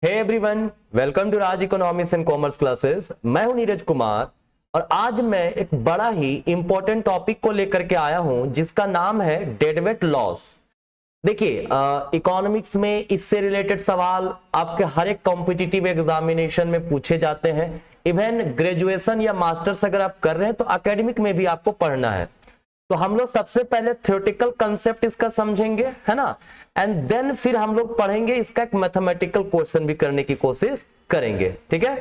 Hey everyone, welcome to Raj economics and commerce classes. मैं हूं नीरज कुमार और आज मैं एक बड़ा ही इंपॉर्टेंट टॉपिक को लेकर के आया हूं जिसका नाम है डेडवेट लॉस। देखिए, इकोनॉमिक्स में इससे रिलेटेड सवाल आपके हर एक कॉम्पिटिटिव एग्जामिनेशन में पूछे जाते हैं। इवन ग्रेजुएशन या मास्टर्स अगर आप कर रहे हैं तो एकेडमिक में भी आपको पढ़ना है। तो हम लोग सबसे पहले थ्योरेटिकल कंसेप्ट इसका समझेंगे, है ना, एंड देन फिर हम लोग पढ़ेंगे इसका एक मैथमेटिकल क्वेश्चन भी करने की कोशिश करेंगे। ठीक है,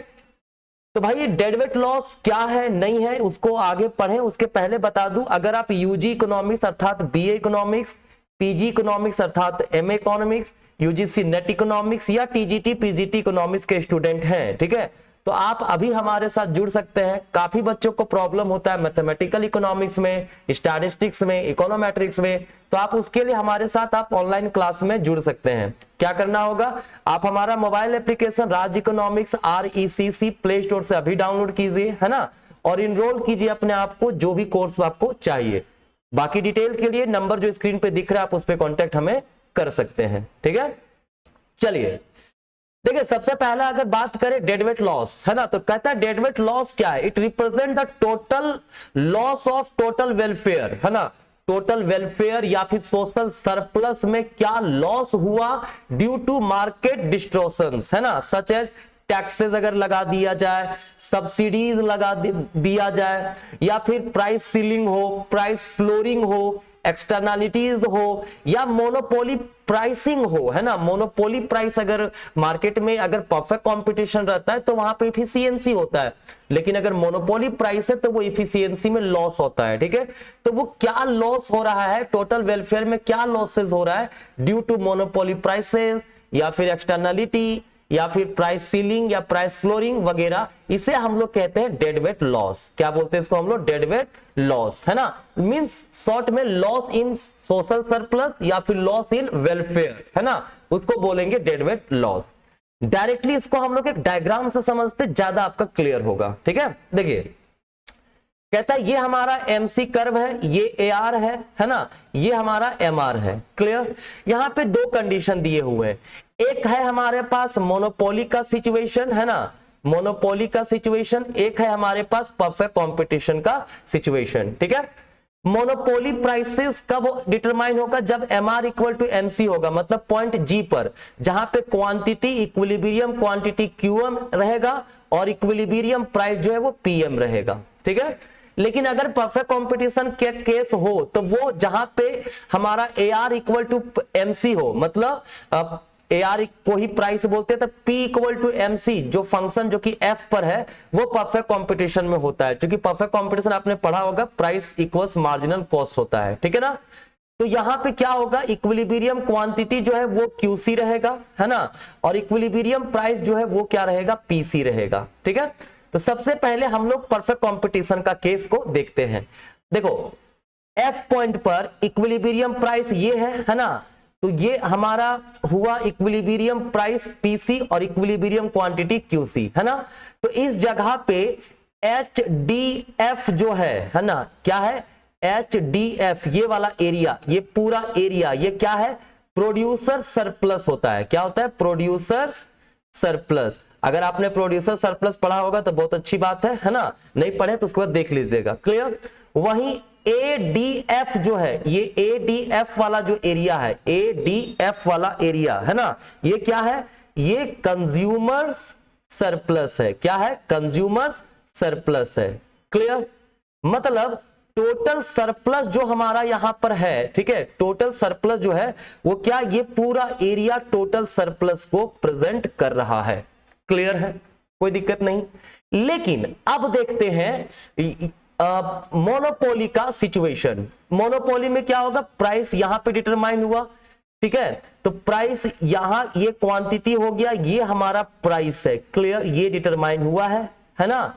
तो भाई डेडवेट लॉस क्या है नहीं है उसको आगे पढ़ें। उसके पहले बता दूं, अगर आप यूजी इकोनॉमिक्स अर्थात बीए इकोनॉमिक्स, पीजी इकोनॉमिक्स अर्थात MA economics, UGC net economics या टीजीटी पीजीटी इकोनॉमिक्स के स्टूडेंट हैं, ठीक है, तो आप अभी हमारे साथ जुड़ सकते हैं। काफी बच्चों को प्रॉब्लम होता है मैथमेटिकल इकोनॉमिक्स में, स्टैटिस्टिक्स में, इकोनोमेट्रिक्स में, तो आप उसके लिए हमारे साथ आप ऑनलाइन क्लास में जुड़ सकते हैं। क्या करना होगा, आप हमारा मोबाइल एप्लीकेशन राज इकोनॉमिक्स RECC प्ले स्टोर से अभी डाउनलोड कीजिए, है ना, और इनरोल कीजिए अपने आप को जो भी कोर्स आपको चाहिए। बाकी डिटेल के लिए नंबर जो स्क्रीन पे दिख रहा है आप उस पर कॉन्टेक्ट हमें कर सकते हैं। ठीक है, चलिए देखिए, सबसे पहला अगर बात करें डेडवेट लॉस, है ना, तो कहता है डेडवेट लॉस क्या है। It represent the total loss of total welfare, है ना, टोटल वेलफेयर या फिर सोशल सरप्लस में क्या लॉस हुआ ड्यू टू मार्केट डिस्टॉर्शंस, है ना, सच एज टैक्सेस अगर लगा दिया जाए, सब्सिडीज लगा दिया जाए, या फिर प्राइस सीलिंग हो, प्राइस फ्लोरिंग हो, एक्सटर्नलिटीज हो, या मोनोपोली प्राइसिंग हो, है ना। मोनोपोली प्राइस अगर मार्केट में अगर परफेक्ट कंपटीशन रहता है तो वहां पे इफिशियंसी होता है, लेकिन अगर मोनोपोली प्राइस है तो वो इफिशियंसी में लॉस होता है। ठीक है, तो वो क्या लॉस हो रहा है, टोटल वेलफेयर में क्या लॉसेस हो रहा है ड्यू टू मोनोपोली प्राइसेस या फिर एक्सटर्नलिटी या फिर प्राइस सीलिंग या प्राइस फ्लोरिंग वगैरह, इसे हम लोग कहते हैं डेडवेट लॉस। क्या बोलते हैं इसको हम लोग, डेडवेट लॉस, है ना, मींस शॉर्ट में लॉस इन सोशल सरप्लस या फिर लॉस इन वेलफेयर, है ना, उसको बोलेंगे डेडवेट लॉस। डायरेक्टली इसको हम लोग एक डायग्राम से समझते ज्यादा आपका क्लियर होगा। ठीक है, देखिए कहता है ये हमारा MC कर्व है, ये AR है ना, ये हमारा MR है। क्लियर, यहां पे दो कंडीशन दिए हुए हैं। एक है हमारे पास मोनोपोली का सिचुएशन, है ना, मोनोपोली का सिचुएशन, एक है हमारे पास परफेक्ट कंपटीशन का सिचुएशन। ठीक है, मोनोपोली प्राइसेस कब डिटरमाइन होगा, जब MR इक्वल टू MC होगा, मतलब पॉइंट G पर, जहां पे क्वांटिटी इक्विलिब्रियम क्वांटिटी QM रहेगा और इक्विलिब्रियम प्राइस जो है वो PM रहेगा। ठीक है, लेकिन अगर परफेक्ट कंपटीशन के केस हो तो वो जहां पे हमारा AR इक्वल टू MC हो, मतलब AR को ही प्राइस बोलते हैं, तो P इक्वल टू MC जो फंक्शन जो कि F पर है वो परफेक्ट कंपटीशन में होता है, क्योंकि परफेक्ट कंपटीशन आपने पढ़ा होगा, प्राइस इक्वल्स मार्जिनल कॉस्ट होता है। ठीक है ना, तो यहां पे क्या होगा, इक्विलिब्रियम क्वांटिटी जो है वो QC रहेगा, है ना, और इक्विलिब्रियम प्राइस जो है वो क्या रहेगा, PC रहेगा। ठीक है, तो सबसे पहले हम लोग परफेक्ट कंपटीशन का केस को देखते हैं। देखो F पॉइंट पर इक्विलिब्रियम प्राइस ये है ना, तो ये हमारा हुआ इक्विलिब्रियम प्राइस PC और इक्विलिब्रियम क्वांटिटी QC, है ना। तो इस जगह पे HDF जो है ना, क्या है, HDF ये वाला एरिया, ये पूरा एरिया, ये क्या है, प्रोड्यूसर सरप्लस होता है। क्या होता है, प्रोड्यूसर सरप्लस। अगर आपने प्रोड्यूसर सरप्लस पढ़ा होगा तो बहुत अच्छी बात है ना, नहीं पढ़े तो उसके बाद देख लीजिएगा। क्लियर, वहीं ADF जो है, ये ADF वाला जो एरिया है, ADF वाला एरिया, है ना, ये क्या है, ये कंज्यूमर्स सरप्लस है। क्या है, कंज्यूमर्स सरप्लस है। क्लियर, मतलब टोटल सरप्लस जो हमारा यहां पर है, ठीक है, टोटल सरप्लस जो है वो क्या, ये पूरा एरिया टोटल सरप्लस को प्रेजेंट कर रहा है। क्लियर है, कोई दिक्कत नहीं। लेकिन अब देखते हैं मोनोपोली का सिचुएशन। मोनोपोली में क्या होगा, प्राइस यहां पे डिटरमाइन हुआ, ठीक है, तो प्राइस यहां ये क्वांटिटी हो गया, ये हमारा प्राइस है। क्लियर, ये डिटरमाइन हुआ है ना।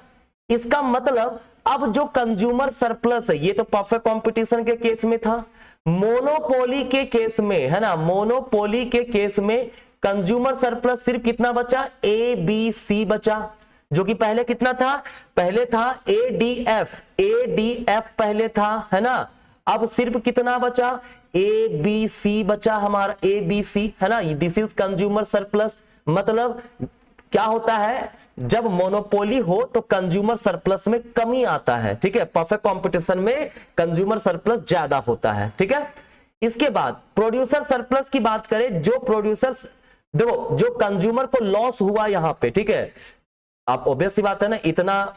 इसका मतलब अब जो कंज्यूमर सरप्लस है, ये तो परफेक्ट कंपटीशन के केस में था, मोनोपोली के केस में, है ना, मोनोपोली के केस में कंज्यूमर सरप्लस सिर्फ कितना बचा, ABC बचा, जो कि पहले कितना था, पहले था ADF पहले था, है ना। अब सिर्फ कितना बचा, ABC बचा हमारा, ABC, है ना, दिस इज कंज्यूमर सरप्लस। मतलब क्या होता है, जब मोनोपोली हो तो कंज्यूमर सरप्लस में कमी आता है, ठीक है। परफेक्ट कंपटीशन में कंज्यूमर सरप्लस ज्यादा होता है, ठीक है। इसके बाद प्रोड्यूसर सरप्लस की बात करें, जो प्रोड्यूसर, देखो जो कंज्यूमर को लॉस हुआ यहां पे, ठीक है, आप ऑब्वियस सी बात है ना, इतना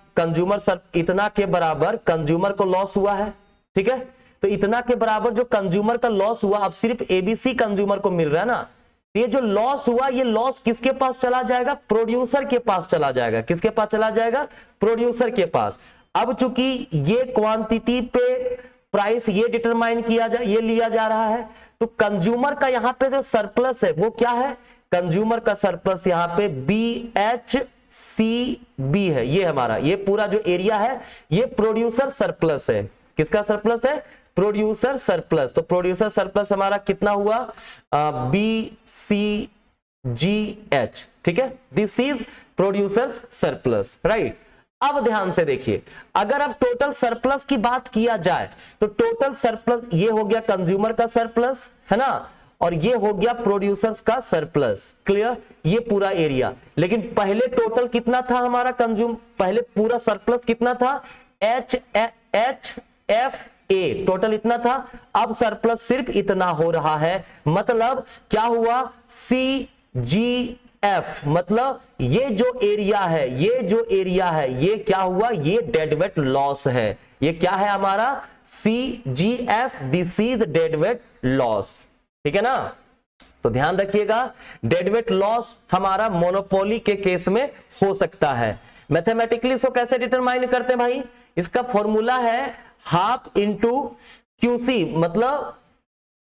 इतना के बराबर कंज्यूमर को लॉस हुआ है, ठीक है। तो इतना के बराबर जो कंज्यूमर का लॉस हुआ, अब सिर्फ एबीसी कंज्यूमर को मिल रहा है ना, ये जो लॉस हुआ, ये लॉस किसके पास चला जाएगा, प्रोड्यूसर के पास चला जाएगा। किसके पास चला जाएगा, प्रोड्यूसर के पास। अब चूंकि ये क्वांटिटी पे प्राइस ये डिटरमाइन किया जा, ये लिया जा रहा है, तो कंज्यूमर का यहां पे जो सरप्लस है वो क्या है, कंज्यूमर का सरप्लस यहां पे BHCB है, ये हमारा, ये पूरा जो एरिया है ये प्रोड्यूसर सरप्लस है। किसका सरप्लस है, प्रोड्यूसर सरप्लस। तो प्रोड्यूसर सरप्लस हमारा कितना हुआ, BCGH, ठीक है, this is producer surplus, right. अब ध्यान से देखिए, अगर अब टोटल सरप्लस की बात किया जाए तो टोटल सरप्लस ये हो गया कंज्यूमर का सरप्लस, है ना, और ये हो गया प्रोड्यूसर्स का सरप्लस, क्लियर, ये पूरा एरिया। लेकिन पहले टोटल कितना था हमारा पहले पूरा सरप्लस कितना था, HFA टोटल इतना था, अब सरप्लस सिर्फ इतना हो रहा है। मतलब क्या हुआ, CGF, मतलब ये जो एरिया है, ये जो एरिया है, ये क्या हुआ, ये डेडवेट लॉस है। ये क्या है हमारा, CGF, this is deadweight loss, ठीक है ना। तो ध्यान रखिएगा, डेडवेट लॉस हमारा मोनोपोली के केस में हो सकता है। मैथमेटिकली इसको कैसे डिटरमाइन करते हैं भाई, इसका फॉर्मूला है हाफ इंटू QC, मतलब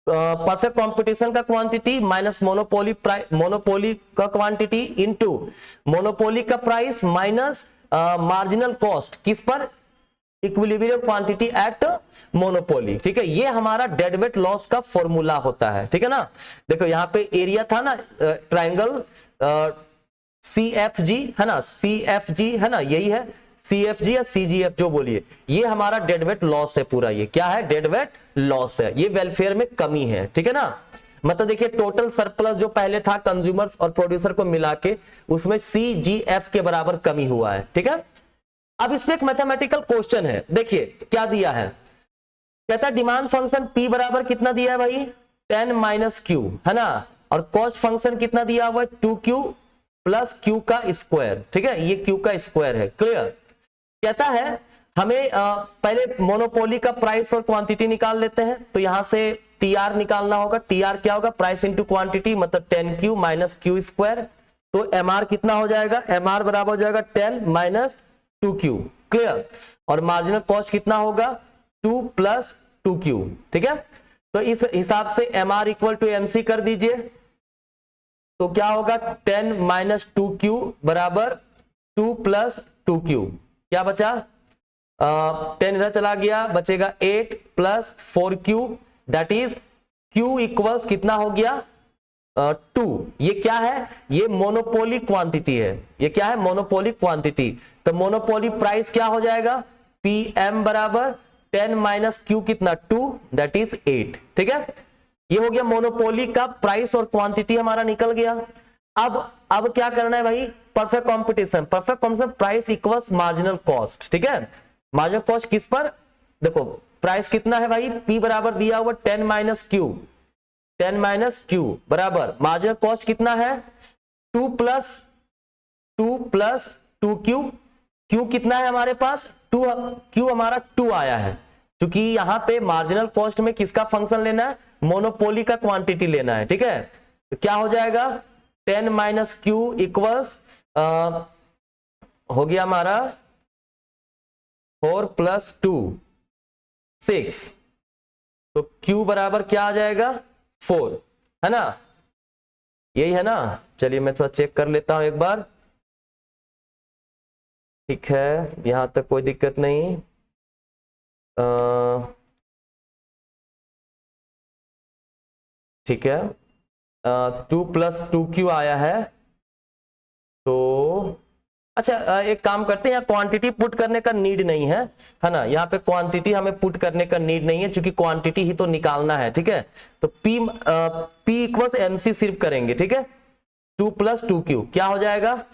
परफेक्ट कंपटीशन का क्वांटिटी माइनस मोनोपोली का क्वांटिटी इंटू मोनोपोली का प्राइस माइनस मार्जिनल कॉस्ट, किस पर, इक्विलिब्रियम क्वांटिटी एट मोनोपोली, ठीक है। ये हमारा डेडवेट लॉस का फॉर्मूला होता है, ठीक है ना। देखो यहाँ पे एरिया था ना, ट्रायंगल CFG है ना, CFG है ना, यही है CFG या CGF जो बोलिए, ये हमारा डेडवेट लॉस है पूरा। ये क्या है, डेडवेट लॉस है, ये वेलफेयर में कमी है, ठीक है ना। मतलब देखिए टोटल सरप्लस जो पहले था कंज्यूमर्स और प्रोड्यूसर को मिला के, उसमें CGF के बराबर कमी हुआ है, ठीक है। अब इसमें एक मैथमेटिकल क्वेश्चन है, देखिए क्या दिया है, कहता है डिमांड फंक्शन P बराबर कितना दिया है भाई, 10 - Q, है ना, और कॉस्ट फंक्शन कितना दिया हुआ है, 2Q प्लस Q का स्क्वायर, ठीक है, ये Q का स्क्वायर है, क्लियर। कहता है हमें पहले मोनोपोली का प्राइस और क्वांटिटी निकाल लेते हैं, तो यहां से TR निकालना होगा। TR क्या होगा, प्राइस इंटू क्वांटिटी, मतलब 10Q माइनस Q स्क्वायर। तो MR कितना हो जाएगा, MR बराबर हो जाएगा 10 - 2Q, क्लियर। और मार्जिनल कॉस्ट कितना होगा, 2 + 2Q, ठीक है। तो इस हिसाब से MR इक्वल टू MC कर दीजिए, तो क्या होगा, 10 - 2Q बराबर 2 + 2Q, क्या बचा, 10 इधर चला गया, बचेगा 8 + 4Q, that is Q equals कितना हो गया, 2। ये क्या है, ये मोनोपोली क्वांटिटी है, ये क्या है, मोनोपोली क्वांटिटी। तो मोनोपोली प्राइस क्या हो जाएगा, PM बराबर 10 - Q कितना, 2, दैट इज 8, ठीक है। ये हो गया मोनोपोली का प्राइस और क्वांटिटी हमारा निकल गया। अब क्या करना है भाई, perfect competition, perfect competition price equals marginal cost, ठीक है। मार्जिनल कॉस्ट किस पर, देखो प्राइस कितना है भाई, P बराबर दिया हुआ 10 - Q, 10 - Q बराबर मार्जिनल कॉस्ट कितना है, 2 + 2Q। Q कितना है हमारे पास, 2, Q हमारा 2 आया है, क्योंकि यहाँ पे मार्जिनल कॉस्ट में किसका फंक्शन लेना है, मोनोपोली का क्वांटिटी लेना है, ठीक है। तो क्या हो जाएगा, 10 - Q इक्वल्स हो गया हमारा 4 + 2 6, तो Q बराबर क्या आ जाएगा, 4, है ना, यही है ना। चलिए मैं थोड़ा चेक कर लेता हूं एक बार, ठीक है, यहां तक कोई दिक्कत नहीं। ठीक है, 2 + 2Q आया है। तो अच्छा एक काम करते हैं, यहाँ क्वांटिटी पुट करने का नीड नहीं है, है ना, यहाँ पे क्वांटिटी हमें पुट करने का नीड नहीं है, क्योंकि क्वांटिटी ही तो निकालना है, ठीक है। तो P = MC सिर्फ करेंगे, ठीक है। 2 प्लस 2q क्या हो जाएगा,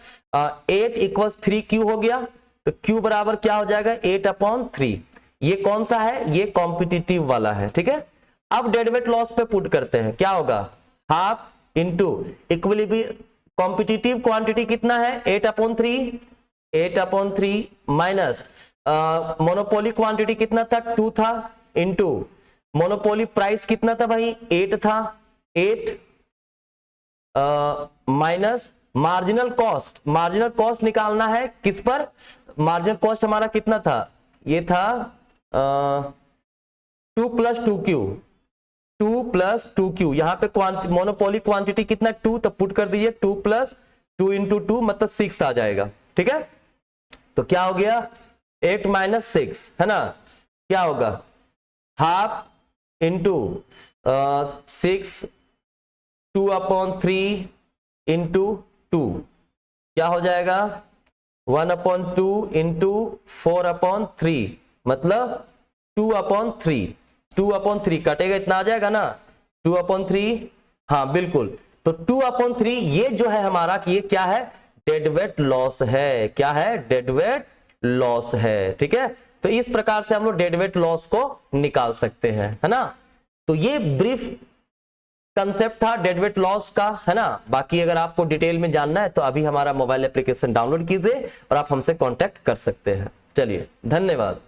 8 इक्वल्स 3q हो गया, तो q बराबर क्या हो जाएगा 8/3। ये कौन सा है, ये कॉम्पिटिटिव वाला है, ठीक है। अब डेडवेट लॉस पे पुट करते हैं, क्या होगा, half into equilibrium competitive quantity कितना है 8/3 माइनस मोनोपोली क्वांटिटी कितना था 2 था, इंटू मोनोपोली प्राइस कितना था भाई 8 था, 8 माइनस मार्जिनल कॉस्ट निकालना है किस पर, मार्जिनल कॉस्ट हमारा कितना था, ये था 2 प्लस 2q, यहां पे मोनोपोली क्वांटिटी कितना 2, तो पुट कर दीजिए 2 प्लस 2 इंटू 2 मतलब 6 आ जाएगा, ठीक है। तो क्या हो गया 8 माइनस 6 है ना, क्या होगा हाफ इंटू 6 2/3 इंटू 2 क्या हो जाएगा 1/2 इंटू 4/3 मतलब 2/3 कटेगा इतना आ जाएगा ना 2/3, हाँ बिल्कुल। तो 2/3 ये जो है हमारा कि ये क्या है डेडवेट लॉस है, क्या है डेडवेट लॉस है, ठीक है। तो इस प्रकार से हम लोग डेडवेट लॉस को निकाल सकते हैं, है ना। तो ये ब्रीफ कंसेप्ट था डेडवेट लॉस का, है ना। बाकी अगर आपको डिटेल में जानना है तो अभी हमारा मोबाइल एप्लीकेशन डाउनलोड कीजिए और आप हमसे कांटेक्ट कर सकते हैं। चलिए धन्यवाद।